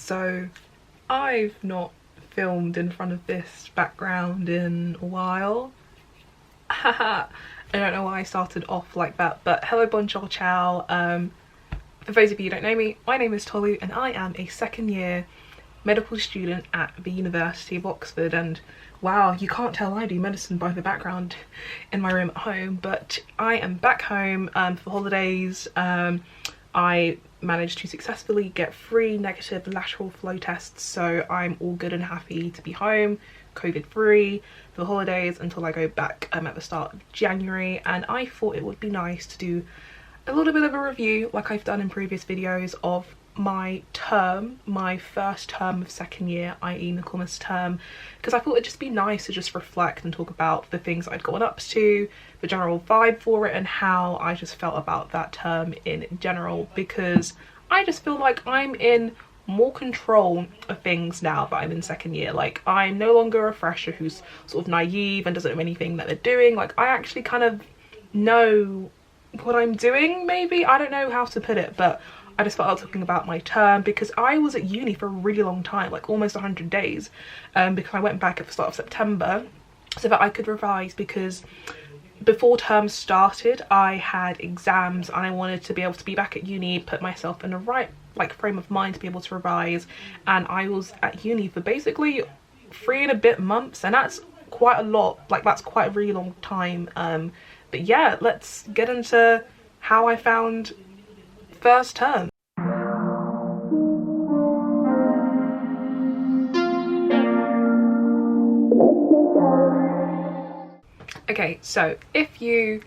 So I've not filmed in front of this background in a while. Haha. I don't know why I started off like that, but hello, bonjour, ciao. For those of you who don't know me, my name is Tolu and I am a second year medical student at the University of Oxford. And wow, you can't tell I do medicine by the background in my room at home, but I am back home for holidays. I managed to successfully get 3 negative lateral flow tests, so I'm all good and happy to be home, COVID-free, for the holidays until I go back at the start of January. And I thought it would be nice to do a little bit of a review, like I've done in previous videos, of my term, my first term of second year, i.e. Michaelmas term, because I thought it'd just be nice to just reflect and talk about the things I'd gotten up to, the general vibe for it, and how I just felt about that term in general, because I just feel like I'm in more control of things now that I'm in second year. Like, I'm no longer a fresher who's sort of naive and doesn't know anything that they're doing. Like, I actually kind of know what I'm doing, maybe. I don't know how to put it, but I just felt like talking about my term because I was at uni for a really long time, like almost 100 days, because I went back at the start of September so that I could revise, because before term started I had exams and I wanted to be able to be back at uni, put myself in the right frame of mind to be able to revise. And I was at uni for basically 3 and a bit months, and that's quite a lot, like that's quite a really long time. But yeah, let's get into how I found first term. Okay, so if you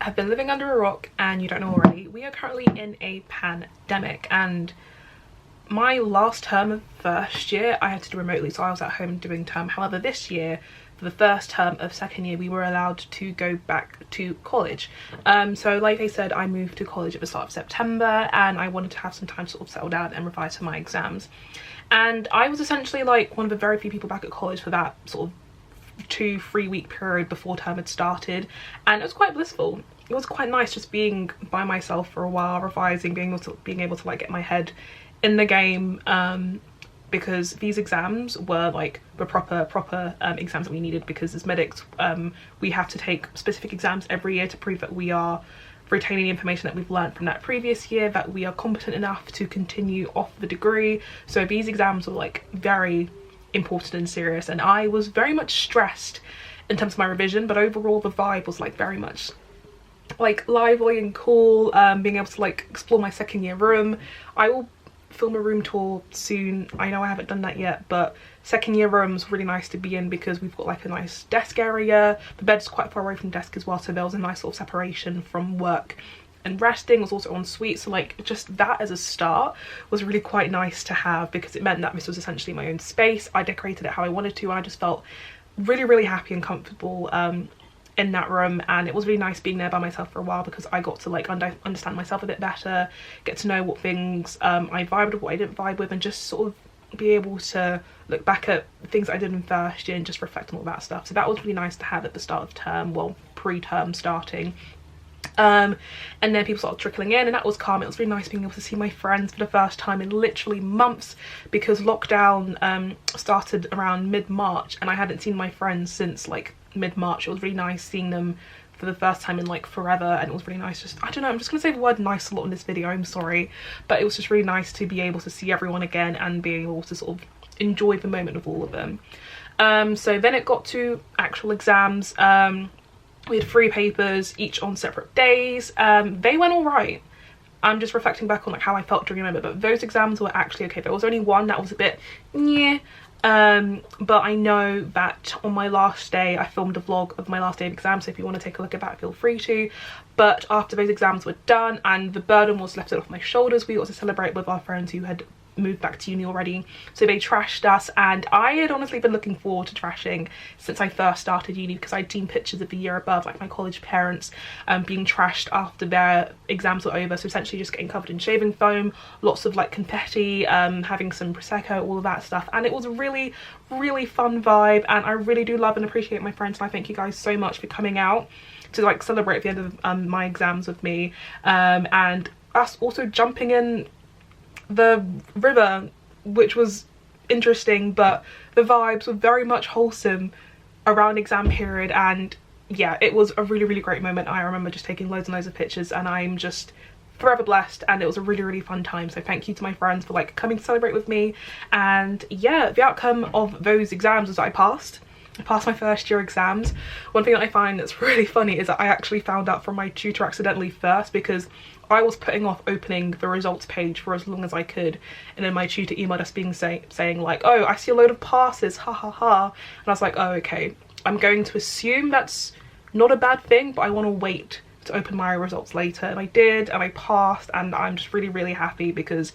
have been living under a rock and you don't know already, we are currently in a pandemic, and my last term of first year I had to do remotely, so I was at home doing term. However, this year, for the first term of second year, we were allowed to go back to college. So like I said, I moved to college at the start of September and I wanted to have some time to sort of settle down and revise for my exams. And I was essentially like one of the very few people back at college for that sort of 2-3 week period before term had started, and it was quite blissful. It was quite nice just being by myself for a while, revising, being able to like get my head in the game, because these exams were like the proper exams that we needed, because as medics we have to take specific exams every year to prove that we are retaining the information that we've learned from that previous year, that we are competent enough to continue off the degree. So these exams were like very important and serious, and I was very much stressed in terms of my revision, but overall the vibe was like very much like lively and cool. Being able to like explore my second year room. I will film a room tour soon. I know I haven't done that yet, but second year room's really nice to be in because we've got like a nice desk area. The bed's quite far away from the desk as well, so there was a nice sort of separation from work and resting. It was also en suite, so like just that as a start was really quite nice to have, because it meant that this was essentially my own space. I decorated it how I wanted to, and I just felt really happy and comfortable in that room. And it was really nice being there by myself for a while, because I got to like understand myself a bit better, get to know what things I vibed with, what I didn't vibe with, and just sort of be able to look back at things I did in first year and just reflect on all that stuff. So that was really nice to have at the start of term, well, pre-term starting. And then people started trickling in, and that was calm. It was really nice being able to see my friends for the first time in literally months, because lockdown started around mid-March and I hadn't seen my friends since like mid-March. It was really nice seeing them for the first time in like forever, and it was really nice. Just, I don't know, I'm just gonna say the word nice a lot in this video, I'm sorry, but it was just really nice to be able to see everyone again and be able to sort of enjoy the moment with all of them. So then it got to actual exams. We had 3 papers, each on separate days. They went all right. I'm just reflecting back on like how I felt during the moment, but those exams were actually okay. There was only one that was a bit yeah, but I know that on my last day I filmed a vlog of my last day of exams, so if you want to take a look at that, feel free to. But after those exams were done and the burden was lifted off my shoulders, we got to celebrate with our friends who had moved back to uni already, so they trashed us. And I had honestly been looking forward to trashing since I first started uni, because I'd seen pictures of the year above, like my college parents being trashed after their exams were over, so essentially just getting covered in shaving foam, lots of like confetti, having some prosecco, all of that stuff. And it was a really fun vibe, and I really do love and appreciate my friends, and I thank you guys so much for coming out to like celebrate the end of my exams with me, and us also jumping in the river which was interesting, but the vibes were very much wholesome around exam period. And yeah, it was a really great moment. I remember just taking loads and loads of pictures, and I'm just forever blessed, and it was a really fun time. So thank you to my friends for like coming to celebrate with me. And yeah, the outcome of those exams was that I passed my first year exams. One thing that I find that's really funny is that I actually found out from my tutor accidentally first, because I was putting off opening the results page for as long as I could, and then my tutor emailed us saying like, oh, I see a load of passes, ha ha ha. And I was like, oh, okay, I'm going to assume that's not a bad thing, but I want to wait to open my results later. And I did, and I passed, and I'm just really happy, because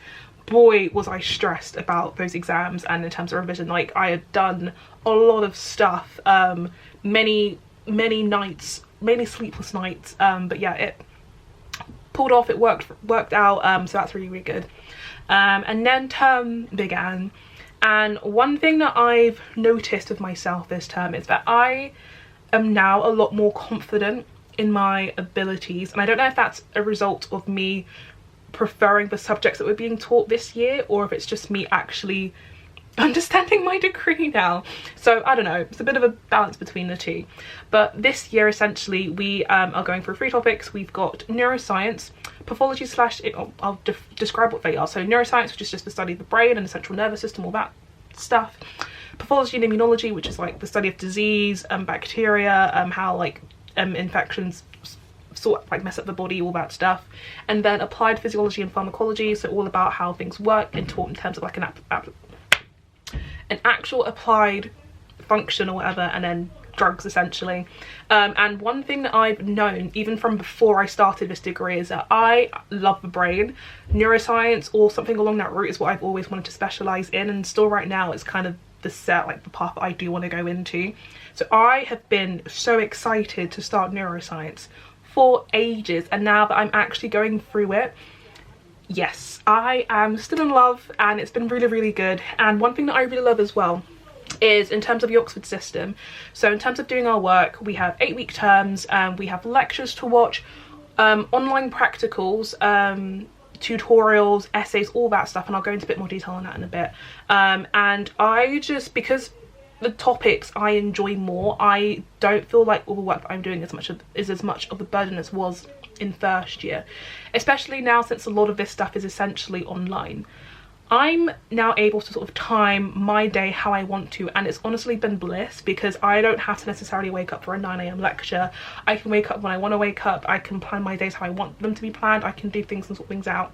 boy was I stressed about those exams. And in terms of revision, like, I had done a lot of stuff, many nights, many sleepless nights, but yeah, it pulled off, it worked out, so that's really good. And then term began, and one thing that I've noticed with myself this term is that I am now a lot more confident in my abilities. And I don't know if that's a result of me preferring the subjects that were being taught this year, or if it's just me actually understanding my degree now. So I don't know, it's a bit of a balance between the two. But this year essentially we are going through 3 topics. We've got neuroscience, pathology slash, I'll describe what they are. So neuroscience, which is just the study of the brain and the central nervous system, all that stuff. Pathology and immunology, which is like the study of disease and bacteria, how like infections sort of like mess up the body, all that stuff. And then applied physiology and pharmacology, so all about how things work and taught in terms of like an actual applied function or whatever, and then drugs essentially. And one thing that I've known even from before I started this degree is that I love the brain. Neuroscience or something along that route is what I've always wanted to specialize in, and still right now it's kind of the path that I do want to go into. So I have been so excited to start neuroscience for ages, and now that I'm actually going through it, yes, I am still in love, and it's been really good. And one thing that I really love as well is in terms of the Oxford system. So in terms of doing our work, we have 8-week terms, and we have lectures to watch, online practicals, tutorials, essays, all that stuff, and I'll go into a bit more detail on that in a bit. And I just, because the topics I enjoy more, I don't feel like all the work that I'm doing is as much of the burden as was in first year, especially now since a lot of this stuff is essentially online. I'm now able to sort of time my day how I want to, and it's honestly been bliss, because I don't have to necessarily wake up for a 9 AM lecture. I can wake up when I want to wake up, I can plan my days how I want them to be planned, I can do things and sort things out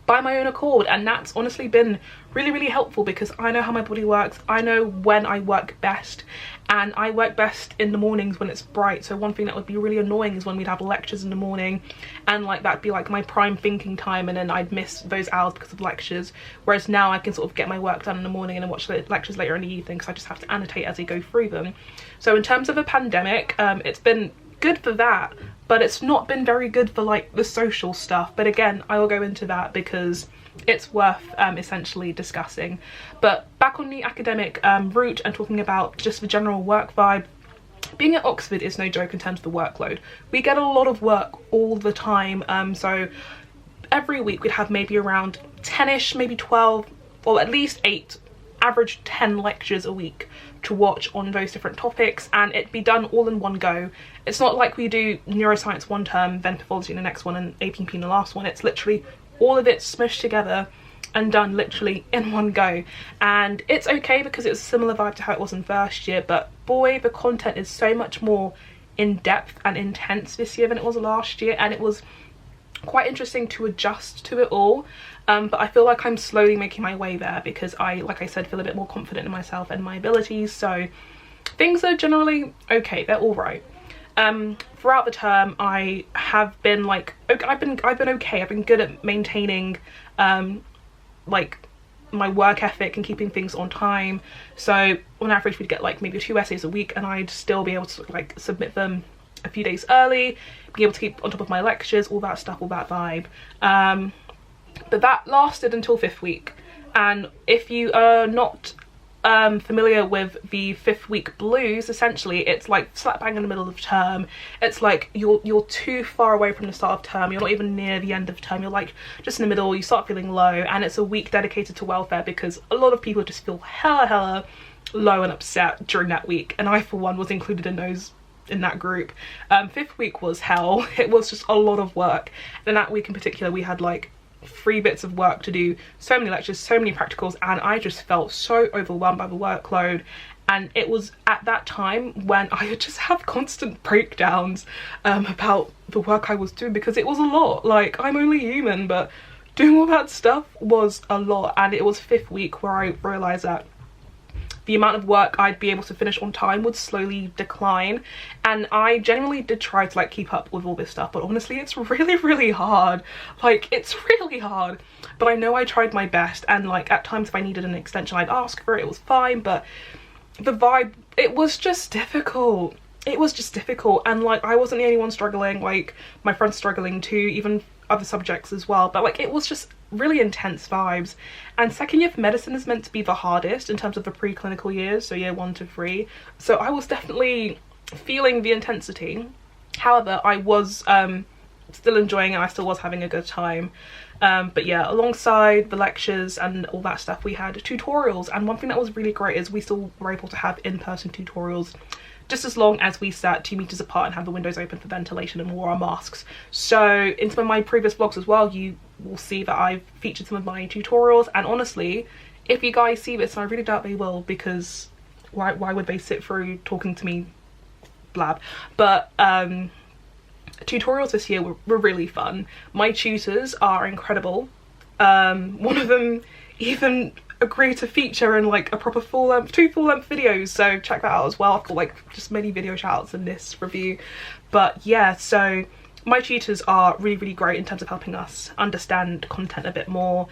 by my own accord. And that's honestly been really helpful, because I know how my body works, I know when I work best, and I work best in the mornings when it's bright. So one thing that would be really annoying is when we'd have lectures in the morning, and like that'd be like my prime thinking time, and then I'd miss those hours because of lectures. Whereas now I can sort of get my work done in the morning and then watch the lectures later in the evening, because I just have to annotate as I go through them. So in terms of a pandemic, it's been good for that, but it's not been very good for like the social stuff. But again, I will go into that because it's worth essentially discussing. But back on the academic route and talking about just the general work vibe, being at Oxford is no joke in terms of the workload. We get a lot of work all the time, so every week we'd have maybe around 10ish, maybe 12, or at least 8, average 10 lectures a week to watch on those different topics, and it'd be done all in one go. It's not like we do neuroscience one term, then pathology in the next one, and APP in the last one. It's literally all of it smushed together and done literally in one go. And it's okay because it was a similar vibe to how it was in first year, but boy, the content is so much more in depth and intense this year than it was last year, and it was quite interesting to adjust to it all. But I feel like I'm slowly making my way there, because I, like I said, feel a bit more confident in myself and my abilities. So things are generally okay, they're all right. Throughout the term I have been like, I've been okay. I've been good at maintaining like my work ethic and keeping things on time. So on average we'd get like maybe 2 essays a week, and I'd still be able to like submit them a few days early, be able to keep on top of my lectures, all that stuff, all that vibe. But that lasted until 5th week, and if you are not familiar with the 5th week blues, essentially it's like slap bang in the middle of term. It's like you're too far away from the start of term, you're not even near the end of term, you're like just in the middle, you start feeling low, and it's a week dedicated to welfare because a lot of people just feel hella low and upset during that week, and I for one was included in that group. 5th week was hell. It was just a lot of work, and that week in particular we had like 3 bits of work to do, so many lectures, so many practicals, and I just felt so overwhelmed by the workload. And it was at that time when I would just have constant breakdowns about the work I was doing, because it was a lot. Like, I'm only human, but doing all that stuff was a lot. And it was 5th week where I realized that the amount of work I'd be able to finish on time would slowly decline, and I genuinely did try to like keep up with all this stuff, but honestly it's really hard. Like, it's really hard, but I know I tried my best, and like at times if I needed an extension I'd ask for it, it was fine, but the vibe, it was just difficult. It was just difficult, and like I wasn't the only one struggling, like my friends struggling too, even other subjects as well, but like it was just really intense vibes. And second year for medicine is meant to be the hardest in terms of the preclinical years, so year 1 to 3, so I was definitely feeling the intensity. However, I was still enjoying it, I still was having a good time. But yeah, alongside the lectures and all that stuff, we had tutorials, and one thing that was really great is we still were able to have in-person tutorials just as long as we sat 2 meters apart and had the windows open for ventilation and wore our masks. So in some of my previous vlogs as well, you will see that I've featured some of my tutorials, and honestly, if you guys see this, and I really doubt they will, because why would they sit through talking to me blab, but tutorials this year were really fun. My tutors are incredible. One of them even agreed to feature in like a proper two full-length videos, so check that out as well. I've got like just many video shout-outs in this review. But yeah, so my tutors are really great in terms of helping us understand content a bit more,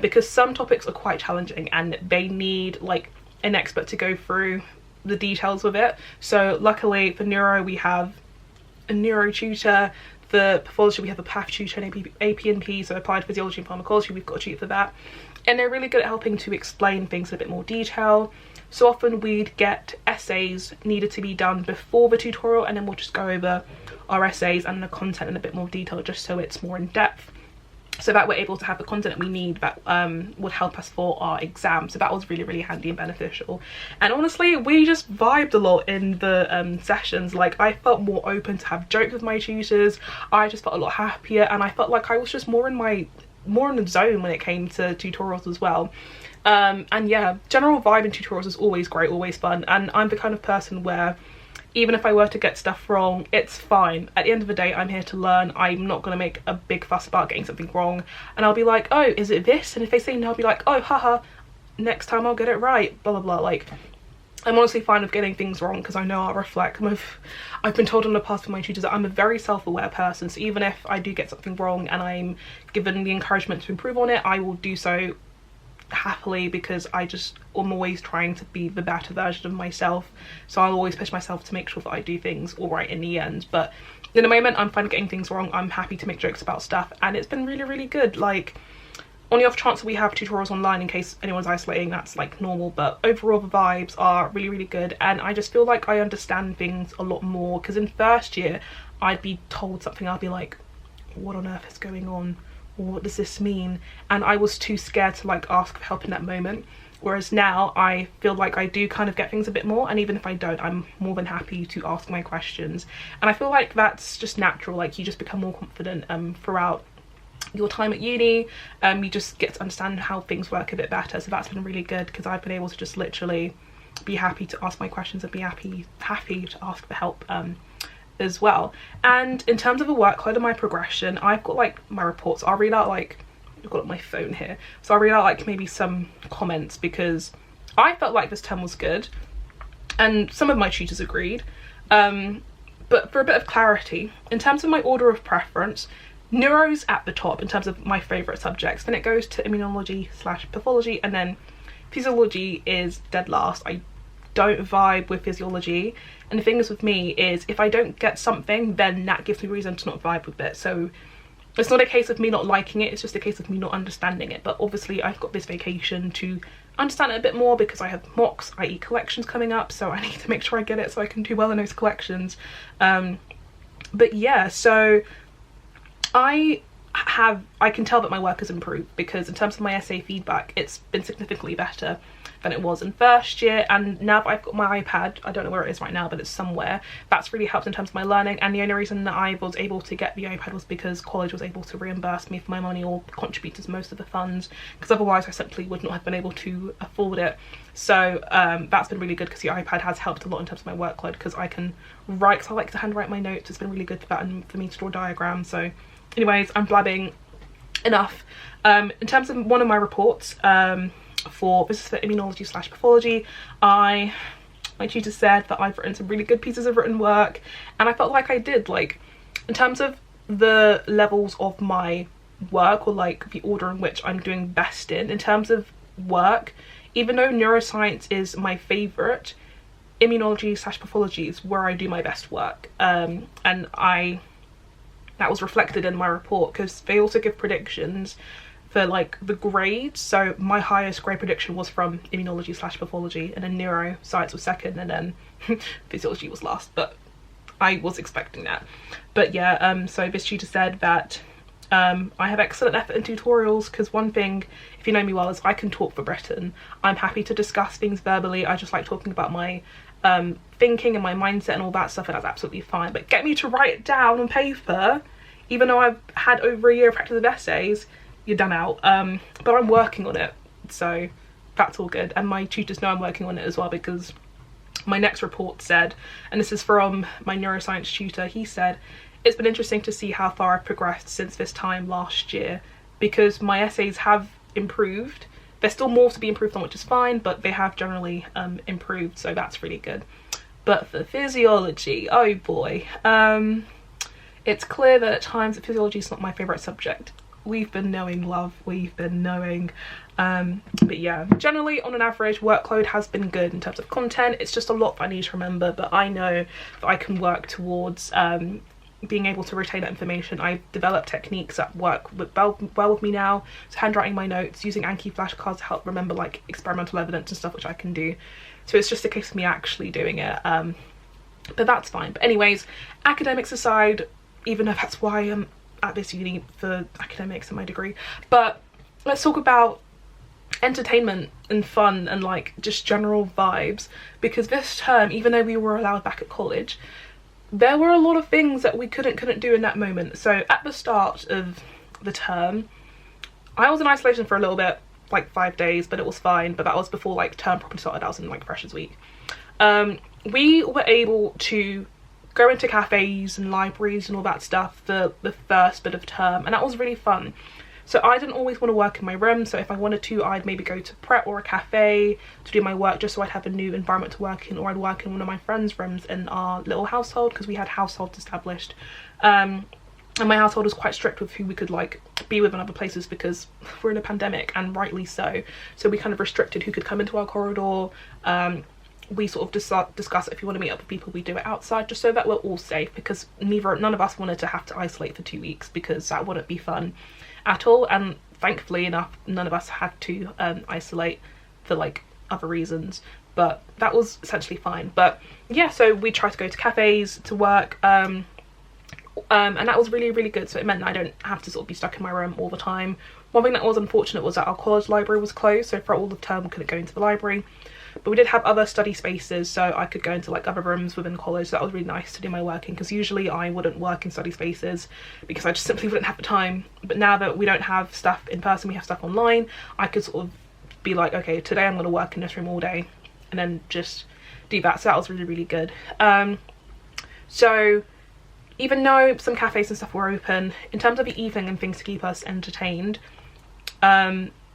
because some topics are quite challenging and they need like an expert to go through the details with it. So luckily for neuro we have a neuro tutor, for pathology we have a path tutor and AP&P, so applied physiology and pharmacology, we've got a tutor for that, and they're really good at helping to explain things in a bit more detail. So often we'd get essays needed to be done before the tutorial, and then we'll just go over our essays and the content in a bit more detail, just so it's more in depth, so that we're able to have the content we need that would help us for our exam. So that was really handy and beneficial. And honestly, we just vibed a lot in the sessions. Like, I felt more open to have jokes with my tutors, I just felt a lot happier, and I felt like I was just more in the zone when it came to tutorials as well. And yeah, general vibe in tutorials is always great, always fun, and I'm the kind of person where even if I were to get stuff wrong, it's fine. At the end of the day, I'm here to learn. I'm not going to make a big fuss about getting something wrong, and I'll be like, oh, is it this? And if they say no, I'll be like, oh, haha, next time I'll get it right, blah blah. Like, I'm honestly fine with getting things wrong, because I know I'll reflect. I've been told in the past from my tutors that I'm a very self-aware person, so even if I do get something wrong and I'm given the encouragement to improve on it, I will do so happily, because I'm always trying to be the better version of myself, so I'll always push myself to make sure that I do things all right in the end. But in the moment, I'm fine getting things wrong. I'm happy to make jokes about stuff, and it's been really good. Like, on the off chance that we have tutorials online in case anyone's isolating, that's like normal, but overall the vibes are really good, and I just feel like I understand things a lot more, because in first year I'd be told something, I'd be like, what on earth is going on? What does this mean? And I was too scared to like ask for help in that moment, whereas now I feel like I do kind of get things a bit more, and even if I don't, I'm more than happy to ask my questions, and I feel like that's just natural. Like, you just become more confident throughout your time at uni. You just get to understand how things work a bit better, so that's been really good, because I've been able to just literally be happy to ask my questions and be happy to ask for help as well. And in terms of the workload and my progression, I've got like my reports. I'll read out, like, I've got my phone here, so I'll read out like maybe some comments, because I felt like this term was good and some of my tutors agreed. But for a bit of clarity, in terms of my order of preference, neuro's at the top in terms of my favourite subjects, then it goes to immunology/pathology, and then physiology is dead last. I don't vibe with physiology, and the thing is with me is if I don't get something, then that gives me reason to not vibe with it. So it's not a case of me not liking it, it's just a case of me not understanding it. But obviously I've got this vacation to understand it a bit more because I have mocks, i.e. collections coming up, so I need to make sure I get it so I can do well in those collections. But yeah, so I can tell that my work has improved, because in terms of my essay feedback, it's been significantly better than it was in first year. And now that I've got my iPad, I don't know where it is right now, but it's somewhere, that's really helped in terms of my learning. And the only reason that I was able to get the iPad was because college was able to reimburse me for my money or contribute to most of the funds, because otherwise I simply would not have been able to afford it. So that's been really good, because the iPad has helped a lot in terms of my workload, because I can write, because I like to handwrite my notes. It's been really good for that and for me to draw diagrams. So anyways, I'm blabbing enough. In terms of one of my reports, this is for immunology/pathology, my tutor said that I've written some really good pieces of written work, and I felt like I did, like, in terms of the levels of my work, or like the order in which I'm doing best in terms of work, even though neuroscience is my favourite, immunology/pathology is where I do my best work. And that was reflected in my report, because they also give predictions for like the grades. So my highest grade prediction was from immunology/pathology, and then neuroscience was second, and then physiology was last, but I was expecting that. But yeah, so this tutor said that I have excellent effort in tutorials, because one thing, if you know me well, is I can talk for Britain. I'm happy to discuss things verbally. I just like talking about my thinking and my mindset and all that stuff, and that's absolutely fine. But get me to write it down on paper, even though I've had over a year of practice of essays, you're done out. But I'm working on it, so that's all good. And my tutors know I'm working on it as well, because my next report said, and this is from my neuroscience tutor, he said, it's been interesting to see how far I've progressed since this time last year, because my essays have improved. There's still more to be improved on, which is fine, but they have generally improved, so that's really good. But for physiology, oh boy, it's clear that at times physiology is not my favourite subject. We've been knowing, love, we've been knowing. But yeah, generally on an average, workload has been good in terms of content. It's just a lot that I need to remember, but I know that I can work towards being able to retain that information. I've developed techniques that work well with me now. So handwriting my notes, using Anki flashcards to help remember like experimental evidence and stuff, which I can do. So it's just a case of me actually doing it. But that's fine. But anyways, academics aside, even though that's why I'm at this uni for academics in my degree, but let's talk about entertainment and fun and like just general vibes, because this term, even though we were allowed back at college, there were a lot of things that we couldn't do in that moment. So at the start of the term, I was in isolation for a little bit, like 5 days, but it was fine. But that was before like term properly started. I was in like freshers week. We were able to go into cafes and libraries and all that stuff for the first bit of term, and that was really fun. So I didn't always want to work in my room, so if I wanted to, I'd maybe go to prep or a cafe to do my work, just so I'd have a new environment to work in, or I'd work in one of my friends' rooms in our little household, because we had households established. And my household was quite strict with who we could like be with in other places, because we're in a pandemic, and rightly so. So we kind of restricted who could come into our corridor. We sort of discuss if you want to meet up with people, we do it outside, just so that we're all safe, because none of us wanted to have to isolate for 2 weeks, because that wouldn't be fun at all. And thankfully enough, none of us had to isolate for like other reasons, but that was essentially fine. But yeah, so we tried to go to cafes to work, and that was really, really good. So it meant that I don't have to sort of be stuck in my room all the time. One thing that was unfortunate was that our college library was closed, so for all the term we couldn't go into the library. But we did have other study spaces, so I could go into like other rooms within college. So that was really nice to do my working, because usually I wouldn't work in study spaces because I just simply wouldn't have the time. But now that we don't have stuff in person, we have stuff online, I could sort of be like, okay, today I'm going to work in this room all day, and then just do that. So that was really, really good. So even though some cafes and stuff were open, in terms of the evening and things to keep us entertained,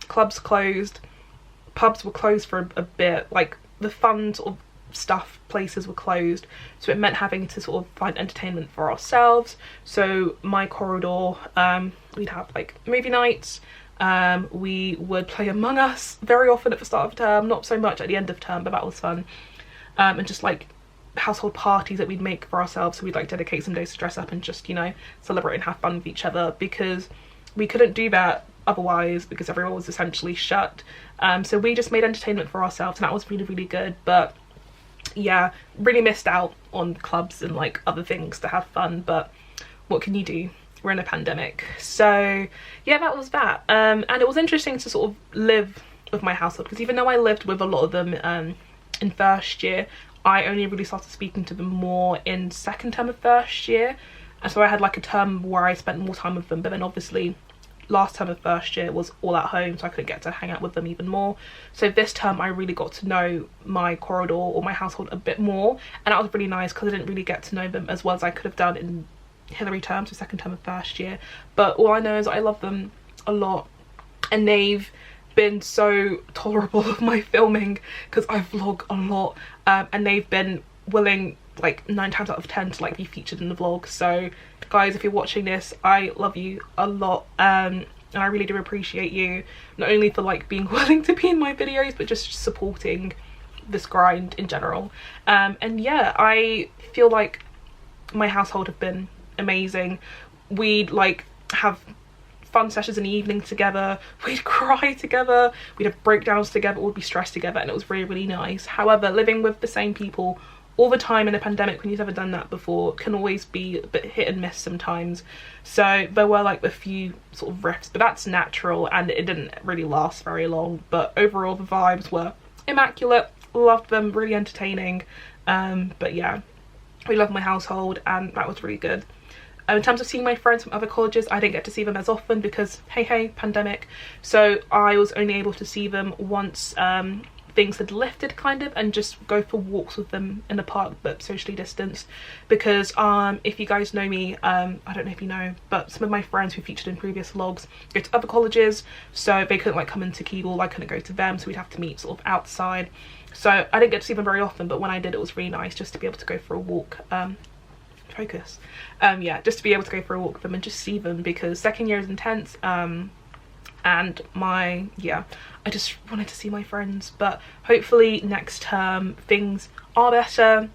clubs closed, pubs were closed for a bit, like the fun sort of stuff places were closed, so it meant having to sort of find entertainment for ourselves. So my corridor, we'd have like movie nights, we would play Among Us very often at the start of term, not so much at the end of term, but that was fun. And just like household parties that we'd make for ourselves, so we'd like dedicate some days to dress up and just, you know, celebrate and have fun with each other, because we couldn't do that otherwise because everyone was essentially shut. So we just made entertainment for ourselves, and that was really, really good. But yeah, really missed out on clubs and like other things to have fun, but what can you do? We're in a pandemic. So yeah, that was that. And it was interesting to sort of live with my household, because even though I lived with a lot of them in first year, I only really started speaking to them more in second term of first year. And so I had like a term where I spent more time with them, but then obviously last term of first year was all at home, so I couldn't get to hang out with them even more. So this term I really got to know my corridor or my household a bit more, and that was really nice because I didn't really get to know them as well as I could have done in Hillary term, so second term of first year. But all I know is I love them a lot, and they've been so tolerable of my filming because I vlog a lot, and they've been willing like 9 times out of 10 to like be featured in the vlog. So guys, if you're watching this, I love you a lot, and I really do appreciate you, not only for like being willing to be in my videos, but just supporting this grind in general. And yeah, I feel like my household have been amazing. We'd like have fun sessions in the evening together, we'd cry together, we'd have breakdowns together, we'd be stressed together, and it was really, really nice. However, living with the same people all the time in a pandemic, when you've never done that before, can always be a bit hit and miss sometimes. So there were like a few sort of rifts, but that's natural, and it didn't really last very long. But overall the vibes were immaculate, loved them, really entertaining. But yeah, we love my household, and that was really good. In terms of seeing my friends from other colleges, I didn't get to see them as often because hey, pandemic. So I was only able to see them once things had lifted, kind of, and just go for walks with them in the park, but socially distanced. Because if you guys know me, I don't know if you know, but some of my friends who featured in previous vlogs go to other colleges, so they couldn't like come into Keble, I couldn't go to them, so we'd have to meet sort of outside. So I didn't get to see them very often, but when I did, it was really nice just to be able to go for a walk. Yeah, just to be able to go for a walk with them and just see them, because second year is intense. And I just wanted to see my friends. But hopefully next term things are better.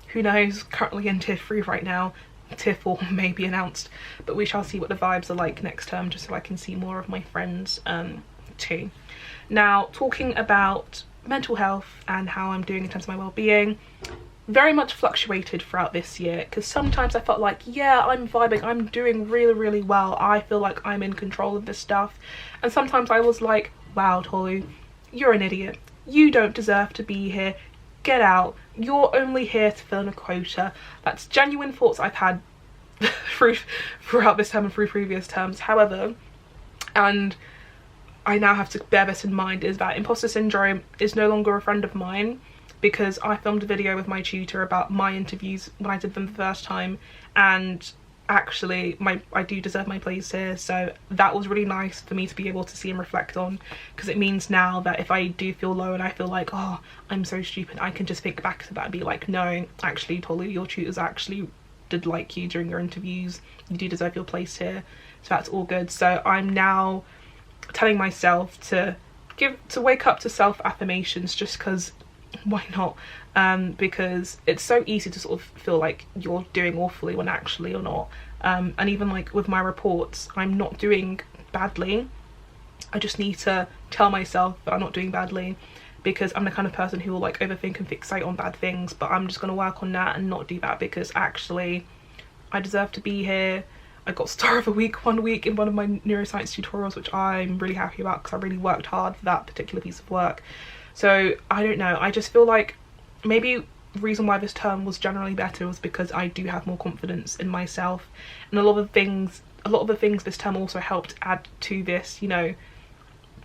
Who knows? Currently in tier 3 right now. Tier 4 may be announced, but we shall see what the vibes are like next term, just so I can see more of my friends too. Now, talking about mental health and how I'm doing in terms of my well-being, very much fluctuated throughout this year, because sometimes I felt like, yeah, I'm vibing, I'm doing really, really well, I feel like I'm in control of this stuff. And sometimes I was like, wow, Tolu, you're an idiot, you don't deserve to be here, get out, you're only here to fill in a quota. That's genuine thoughts I've had throughout this term and through previous terms. However, and I now have to bear this in mind, is that imposter syndrome is no longer a friend of mine, because I filmed a video with my tutor about my interviews when I did them the first time, and actually I do deserve my place here. So that was really nice for me to be able to see and reflect on, because it means now that if I do feel low and I feel like, oh, I'm so stupid, I can just think back to that and be like, no, actually, Tolu, your tutors actually did like you during your interviews, you do deserve your place here. So that's all good. So I'm now telling myself to wake up to self-affirmations, just because why not? Because it's so easy to sort of feel like you're doing awfully when actually you're not. And even like with my reports, I'm not doing badly. I just need to tell myself that I'm not doing badly, because I'm the kind of person who will like overthink and fixate on bad things. But I'm just going to work on that and not do that, because actually I deserve to be here. I got Star of the Week one week in one of my neuroscience tutorials, which I'm really happy about because I really worked hard for that particular piece of work. So I don't know, I just feel like maybe the reason why this term was generally better was because I do have more confidence in myself, and a lot of the things this term also helped add to this, you know,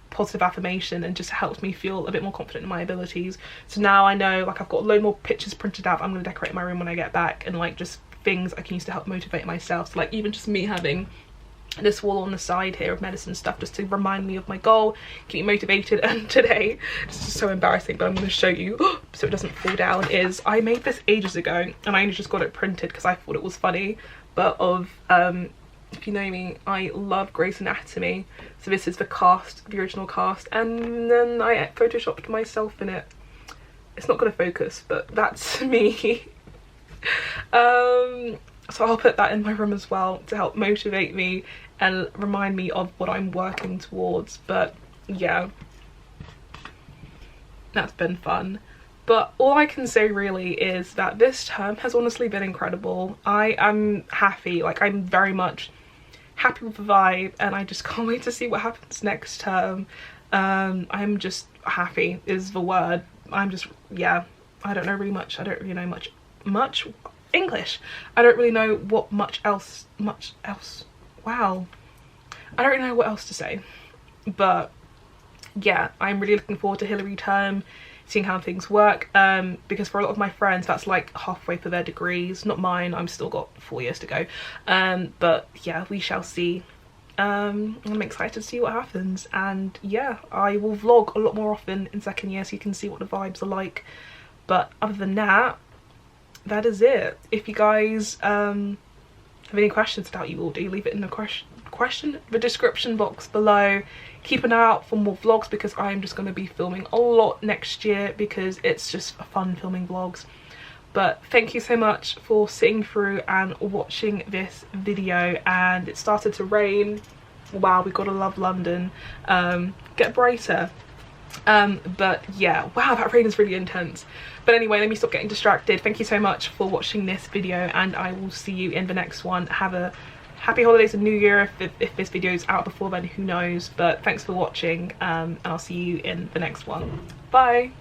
positive affirmation, and just helped me feel a bit more confident in my abilities. So now I know, like, I've got a load more pictures printed out. I'm going to decorate my room when I get back, and like just things I can use to help motivate myself. So like even just me having this wall on the side here of medicine stuff, just to remind me of my goal, keep me motivated. And today, this is so embarrassing, but I'm going to show you so it doesn't fall down, is I made this ages ago and I only just got it printed because I thought it was funny, but of if you know me, I love Grey's Anatomy. So this is the cast, the original cast, and then I photoshopped myself in it. It's not going to focus, but that's me. So I'll put that in my room as well to help motivate me and remind me of what I'm working towards. But yeah, that's been fun. But all I can say really is that this term has honestly been incredible. I am happy, like I'm very much happy with the vibe, and I just can't wait to see what happens next term. I'm just happy is the word. I'm just, yeah, I don't know really much. I don't really know much English. I don't really know what much else, wow. I don't really know what else to say. But yeah, I'm really looking forward to Hillary term, seeing how things work, because for a lot of my friends that's like halfway for their degrees. Not mine, I'm still got 4 years to go, but yeah, we shall see. I'm excited to see what happens, and yeah, I will vlog a lot more often in second year so you can see what the vibes are like. But other than that, that is it. If you guys have any questions about you all, do leave it in the description box below. Keep an eye out for more vlogs, because I'm just going to be filming a lot next year because it's just fun filming vlogs. But thank you so much for sitting through and watching this video. And it started to rain. Wow, we gotta love London. Get brighter. But yeah, wow, that rain is really intense. But anyway, let me stop getting distracted. Thank you so much for watching this video, and I will see you in the next one. Have a happy holidays and New Year if this video is out before then, who knows. But thanks for watching, and I'll see you in the next one. Bye.